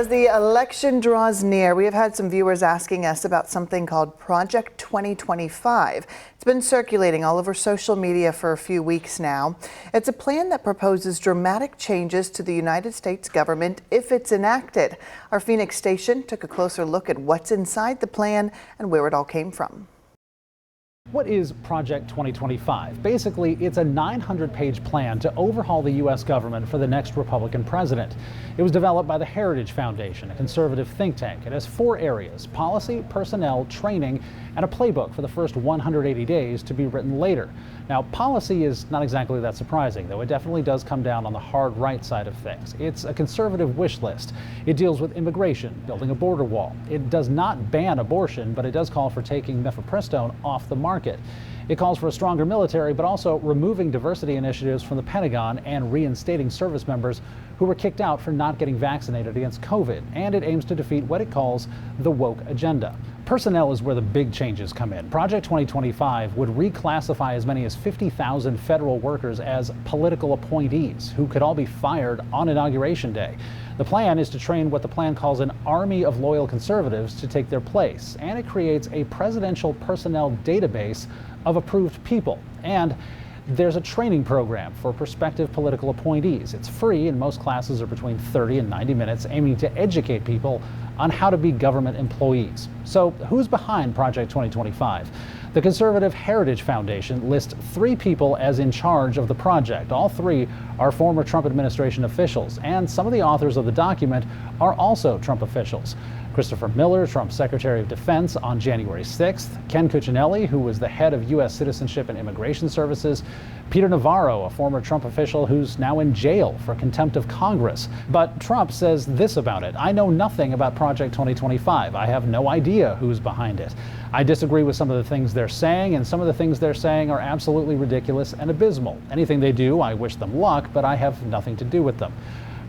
As the election draws near, we have had some viewers asking us about something called Project 2025. It's been circulating all over social media for a few weeks now. It's a plan that proposes dramatic changes to the United States government if it's enacted. Our Phoenix station took a closer look at what's inside the plan and where it all came from. What is Project 2025? Basically, it's a 900-page plan to overhaul the U.S. government for the next Republican president. It was developed by the Heritage Foundation, a conservative think tank. It has 4 areas: policy, personnel, training, and a playbook for the first 180 days to be written later. Now, policy is not exactly that surprising, though it definitely does come down on the hard right side of things. It's a conservative wish list. It deals with immigration, building a border wall. It does not ban abortion, but it does call for taking mifepristone off the market. It calls for a stronger military, but also removing diversity initiatives from the Pentagon and reinstating service members who were kicked out for not getting vaccinated against COVID. And it aims to defeat what it calls the woke agenda. Personnel is where the big changes come in. Project 2025 would reclassify as many as 50,000 federal workers as political appointees who could all be fired on Inauguration Day. The plan is to train what the plan calls an army of loyal conservatives to take their place, and it creates a presidential personnel database of approved people. And there's a training program for prospective political appointees. It's free, and most classes are between 30 and 90 minutes, aiming to educate people on how to be government employees. So who's behind Project 2025? The conservative Heritage Foundation lists 3 people as in charge of the project. All 3 are former Trump administration officials, and some of the authors of the document are also Trump officials. Christopher Miller, Trump's Secretary of Defense on January 6th, Ken Cuccinelli, who was the head of U.S. Citizenship and Immigration Services, Peter Navarro, a former Trump official who's now in jail for contempt of Congress. But Trump says this about it: "I know nothing about Project 2025. I have no idea who's behind it. I disagree with some of the things they're saying, and some of the things they're saying are absolutely ridiculous and abysmal. Anything they do, I wish them luck, but I have nothing to do with them."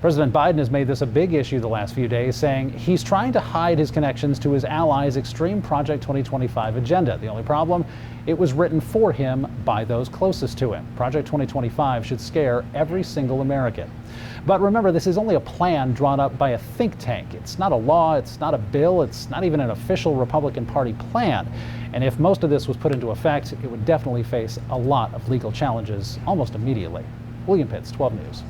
President Biden has made this a big issue the last few days, saying he's trying to hide his connections to his allies' extreme Project 2025 agenda. The only problem, it was written for him by those closest to him. Project 2025 should scare every single American. But remember, this is only a plan drawn up by a think tank. It's not a law, it's not a bill, it's not even an official Republican Party plan. And if most of this was put into effect, it would definitely face a lot of legal challenges almost immediately. William Pitts, 12 News.